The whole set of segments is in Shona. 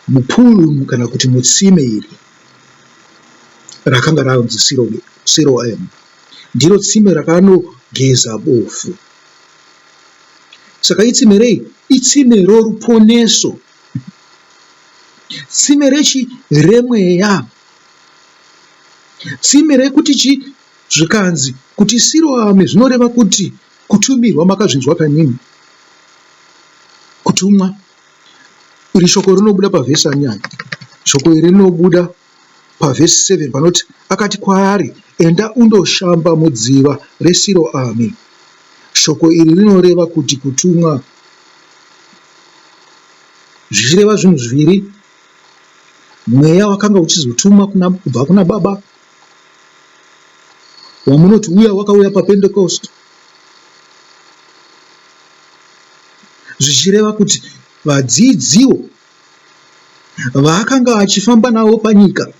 mupulu kana kuti mutsime iri rakanga ranzi Siloamu ndiro tsime rakanogeza bofu. Saka itsime rei? Itsime roruponeso, tsime rechi? Remweya, tsime rekuti zvikanzi kuti Siloamu zvinoreva kuti kutumirwa. Makazvinzwa kanini? Kutumwa. Iri shoko rinobuda pavhesi anyaya. Shoko iri rinobuda pavhesi 7 panoti akati kwaari, enda undoshamba mudziva reSiloamu. Shoko iri rinoreva kuti kutumwa, zvichireva zvinhu zviviri. Mweya wakanga uchizotumwa kubva kuna Baba, wamunoti uya wakauya paPentecost, zvichireva kuti vadzidziwo vaakanga achifamba navo panyika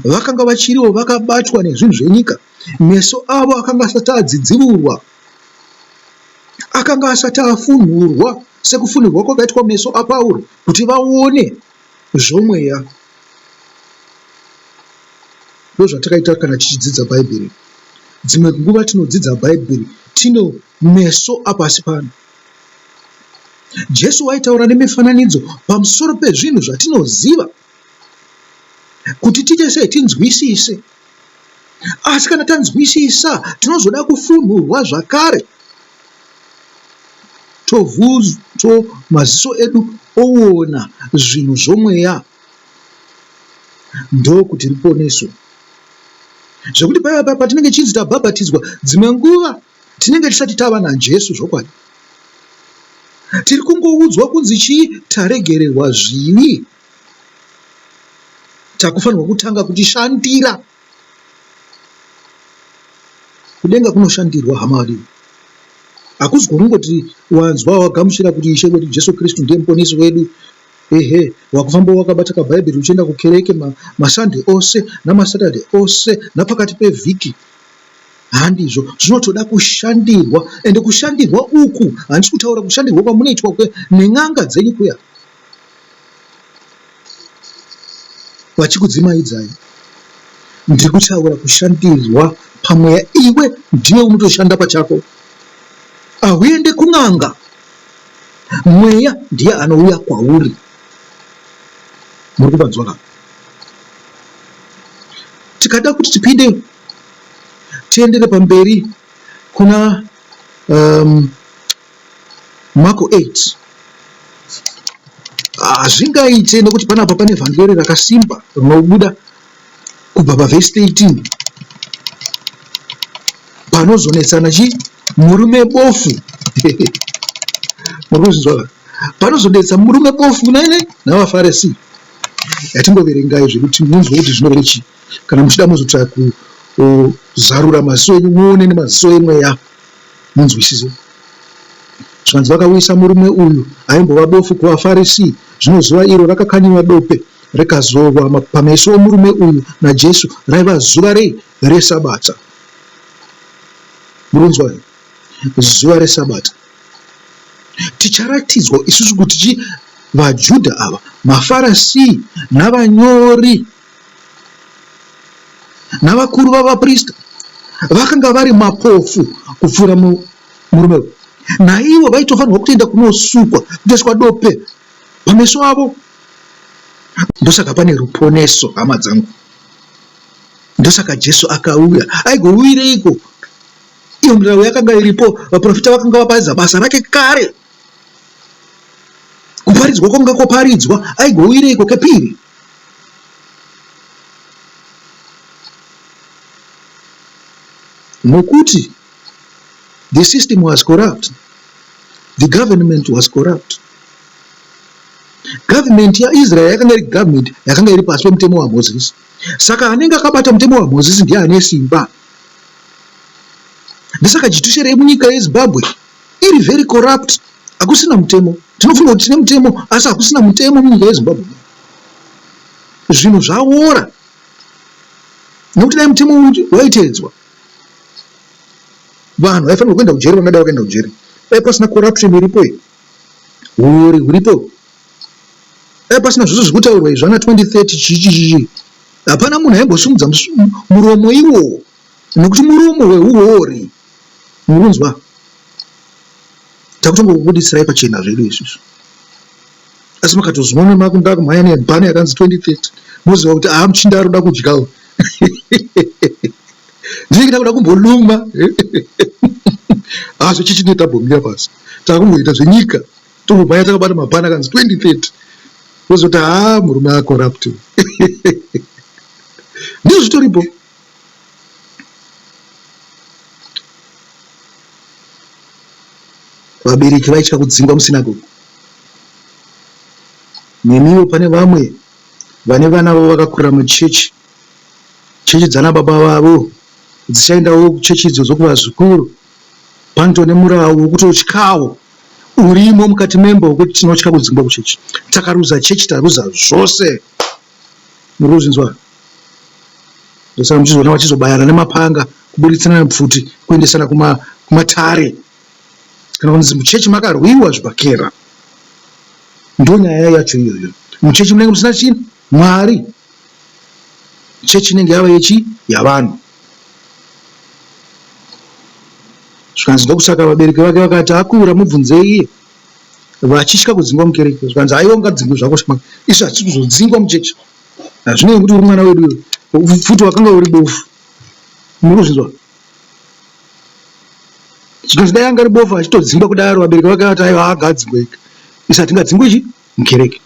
vakanga vachiriwo vakabatwa nezvinhu zvenyika. Meso avo akanga asati adzidzivurwa, akanga asati afunhurwa sekufunhurwa kwakaitwa meso aPauro kuti vaone zvomweya. Ndozvatakaita kana tichidzidza Bhaibheri. Dzimwe nguva tinodzidza Bhaibheri tino meso apasi pano. Jesu aitaura nemifananidzo pamusoro pezvinhu zvatinoziva kuti tiche sei tinzwisise. Asi kana tanzwisisa tinozoda kufunhurwa zvakare, maziso edu oona zvinhu zvomweya. Ndokuti ruponeso. Zvekuti paya patinenge tichinzi tabhabhatidzwa, dzimwe nguva tinenge tisati tava naJesu zvokwadi. Tiri kungoudzwa kunzi chii? Taregererwa zvivi. Takufanirwa kutanga kutishandira. Kudenga kunoshandirwa, hama divi. Hakuzi kunongoti wanzwa wagamuchira kuti Ishe wedu Jesu Kristu ndiye muponesi wedu, wakufamba wakabata kaBhaibheri uchienda kukereke masande ose namasatade ose napakati pevhiki. Handizvo, zvinotoda kushandirwa. Ende kushandirwa uku handisi kutaura kushandirwa kwamunoitwa nen'anga dzenyu kuya vachikudzimaidzai. Ndiri kutaura kushandirwa pamweya. Iwe ndiye unotoshanda pachako, hauende kun'anga. Mweya ndiye anouya kwauri. Muri kupanzwa ka? Tikada kuti tipinde tiendere pamberi kuna Marko 8. Hazvingaite nekuti panapa pane vhangeri rakasimba rinobuda kubva pavhesi 18 panozonetsana murume bofu. Muri kuzvinzwa? Panozonetsa murume bofu navaFarisi. Yatingoverengai zvekuti munzwe kuti zvinoreva chii. Kana muchida muzotsvaka kuzarura maziso enyu muone nemaziso emweya munzwisise. Zvanzi vakauyisa murume uyu aimbova bofu kuvaFarisi. Zvino zuva iro rakakanyiwa dope rikazorwa pameso omurume uyu naJesu. Raiva zuva rei? ReSabata. Muronzwa? Zuva reSabata. Ticharatidzwa isusu kuti vaJudha ava, maFarisi navanyori navakuru vavaprista vakanga vari mapofu kupfuura murume uyu. Naivo vaitofanirwa kutoenda kunosukwa, kutoiswa dope pameso avo. Ndosaka pane ruponeso, hama dzangu. Ndosaka Jesu akauya. Aigouyireiko? Iyo mirayiro yakanga iripo, vaprofita vakanga vaparidza basa rake kare. Kuparidzwa kwanga kwaparidzwa, aigouyireiko kepiri? Nokuti the system was corrupt. The government was corrupt. Government ya Israel yakanga iri government yakanga iri pasi pemutemo waMozisi. Saka anenge akabata mutemo waMozisi ndiye ane simba. Ndisaka chitushere munyika yeZimbabwe iri very corrupt. Hakusina mutemo. Tinofunga kuti tine mutemo, asi hakusina mutemo munyika yeZimbabwe. Zvinhu zvaora. Nokuti dai mutemo waitedzwa, vanhu vaifanirwa kuenda kujeri, vangada vakaenda kujeri. Dai pasina corruption iripo, uori huripo, pasina zvose zvekutaurwa izvana 2030 chichi hapana munhu aimbosumudza muromo iwowo, nekuti muromo weuori murunzwa. Takutongobudisirai pachena zvedu izvizvo, asi makatozimona makunda kumhanya nebhana yakanzi 2030 moziva kuti muchinda aroda kudyawo ndinenge takuda kumboluma hazvo chichine tabomira pasi takumboita zvenyika tongobhaya takabata mabhana akanzi 2030 wozoti murume akorapti ndizvo zvitoripo. Vabereki vaitya kudzingwa musinagoge. Nemiwo pane vamwe vane vana vavo vakakurira muchechi, chechi dzana baba vavo dzichaendawo kuchechi idzo dzokuva zvikuru, panoto nemurawo wokutotyawo urimo mukati memba wokuti tinotya kudzingwa kuchechi. Takaruza chechi, taruza zvose. Muri kuzvinzwa? Ndosaka muchizoona vachizobayana nemapanga, kubuditsana nepfuti, kuendesana kumatare. Kana kunzi muchechi makarwiwa zvibhakera. Ndo nyaya yacho iyoyo. Muchechi munenge musina chini? Mwari. Chechi inenge yava yavanhu. Zvikanzi ndokusaka vabereki vake vakati akura mubvunze iye, vachitya kudzingwa mukereke. Zvikanzi aiwa ungadzingwe zvako shema, isu hatisi kuzodzingwa muchechi. Hazvinei kuti uri mwana wedu futi wakanga uri bofu. Muri kuzvinzwa? Zvikanzi dai anga ari bofu achitodzingwa kudaro, vabereki vake vati aiwa agadzingwe. Isu hatingadzingwe chi? Mukereke.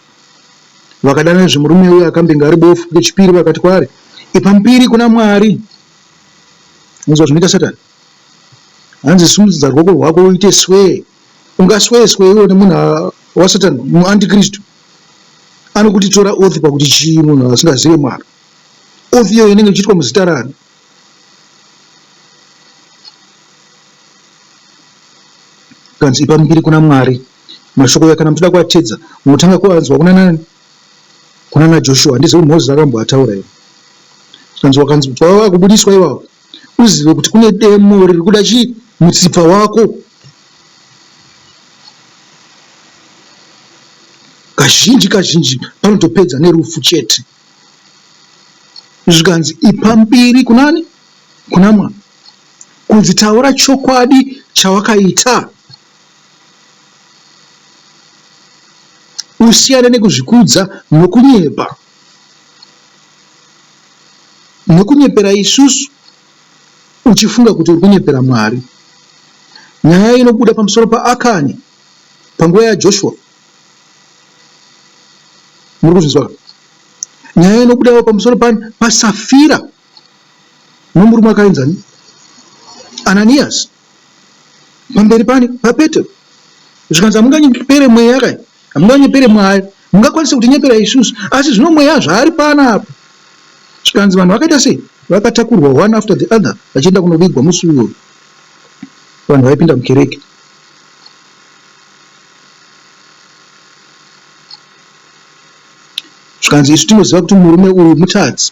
Vakadana nezvemurume uyu akambenga ari bofu kechipiri, vakati kwaari, ipa mbiri kuna Mwari. Munzwa zvinoita Satani? Hanzi simudza ruoko rwako uite swee. Ungaswee iwe nemunhu waSatani, muantikristu. Anokuti tora oath pakuti chii munhu asingazive Mwari. Oath iyoyo inenge ichiitwa muzita rani? Kanzi ipa mbiri kuna Mwari. Mashoko kana muchida kuatedza munotanga kuanzwa kuna nani? Kuna Joshua. Ndizo Mozisi akamboataura iwo. Kanzi wakanzi kuti wava kubudiswa iwawo, uzive kuti kune demo riri kuda chii? Mutsipa wako. Kazhinji panotopedza nerufu chete. Zvikanzi ipa mbiri kunani? Kuna Mwari. Kunzi taura chokwadi chawakaita. Usiyane nekuzvikudza nokunyepa. Nekunyepera isusu uchifunga kuti uri kunyepera Mwari. Nyaya inobuda pamusoro paAkani panguva yaJoshua. Muri kuzvinzwa? Nyaya inobuda pamusoro paSafira nomurume akaenzani? Ananias. Pamberi paPetro. Zvikanzi hamunganyepere mweya kai? Hamunganyepere Mwari. Mungakwanisa kuti nyepera isusu, asi zvino mweya zvaari panapa. Zvikanzi vanhu vakaita sei? Vakatakurwa one after the other vachienda kunovigwa musi uyo. Vanhu vaipinda mukereke. Zvikanzi isu tinoziva kuti murume uyu mutadzi,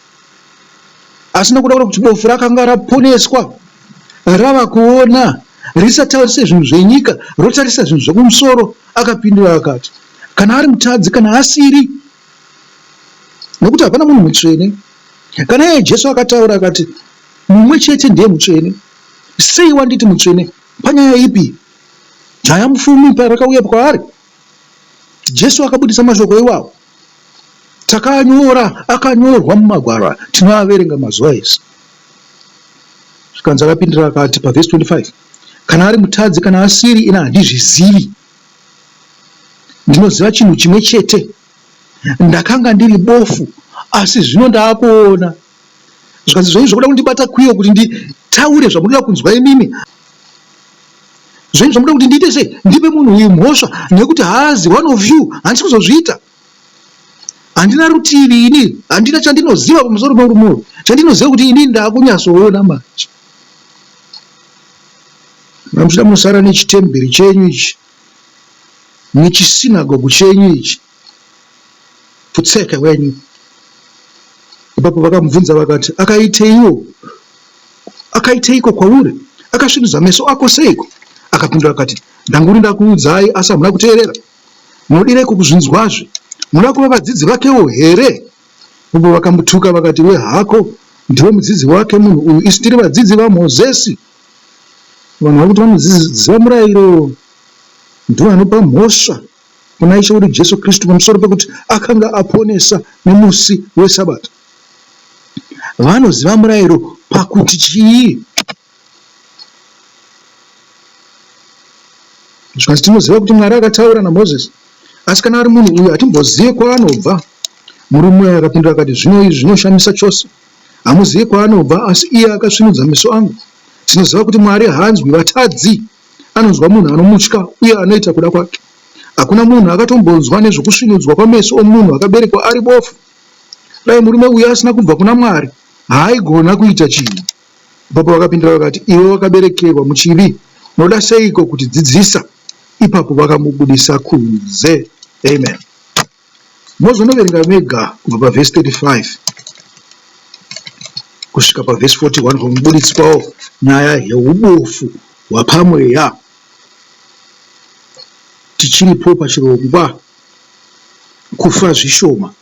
asina kuda kuti bofu rakanga raponeswa, rava kuona risataurisa zvinhu zvenyika, rotarisa zvinhu zvekumusoro. Akapindura akati, kana ari mutadzi kana asiri, nokuti hapana munhu mutsvene. Kana iye Jesu akataura akati mumwe chete ndiye mutsvene, sei wanditi mutsvene? Panyaya ipi? Jaya mupfumi parakauya kwaari. Jesu akabudisa mashoko iwawo. Takanyora, akanyorwa mumagwaro, tinoaverenga mazuva ese. Zvikanzi akapindura akati pavhesi 25, kana ari mutadzi kana asiri, ina handizvizivi. Ndinoziva chinhu chimwe chete, ndakanga ndiri bofu, asi zvino ndaakuona. Zvikanzi zvenyu zvokuda kundibata kwiyo kuti nditaure zvamunoda kunzwa imimi. Zvenyu zvamunoda kuti ndiite sei? Ndipe munhu uyu mhosva, nekuti haazi one of you, handisi kuzozviita. Handina rutivi ini, handina chandinoziva pamusoro pemurume. Chandinoziva kuti ini ndaakunyatsoona manje. Muchida munosara nechitemberi chenyu ichi, nechisinagogu chenyu ichi, putseka wenyu. Ipapo vakamubvunza vakati, akaiteiko kwauri? Akasvinudza meso ako seiko? Akapindura akati, ndanguri ndakuudzai asi hamuna kuteerera. Munodireko kuzvinzwazve? muda kuva vadzidzi vakewo here? Ubwo vakamutuka vakati, we hako ndiwe mudzidzi wake munhu uyu, isu tiri vadzidzi vaMozesi. Vanhu vakuti vanoziva murayiro ndiwo anopa mhosva kuna Ishe wedu Jesu Kristu pamusoro pekuti akanga aponesa nemusi weSabata. Vanoziva murayiro pakuti chii? Zvikati tinoziva kuti Mwari akataura naMozisi, asi kana ari munhu uyu hatimbozivi kwaanobva. Murume akapindura akati, zvino izvi zvinoshamisa chose. Hamuzivi kwaanobva, asi iye akasvinudza meso angu. Tinoziva kuti Mwari haanzwi vatadzi, anonzwa munhu anomutya uye anoita kuda kwake. Hakuna munhu akatombonzwa nezvokusvinudzwa kwameso omunhu akaberekwa ari bofu. Dai murume uyu asina kubva kuna Mwari, haaigona kuita chinhu. Ipapo vakapindura vakati, iwe wakaberekerwa muchivi, unoda seiko kutidzidzisa? Ipapo vakamubudisa kunze. Amen. Mozonoverenga mega kubva pavhesi 35 kusvika pavhesi 41 pamubuditswawo nyaya yeubofu hwapamweya. Tichiripo pachirongwa kufa zvishoma.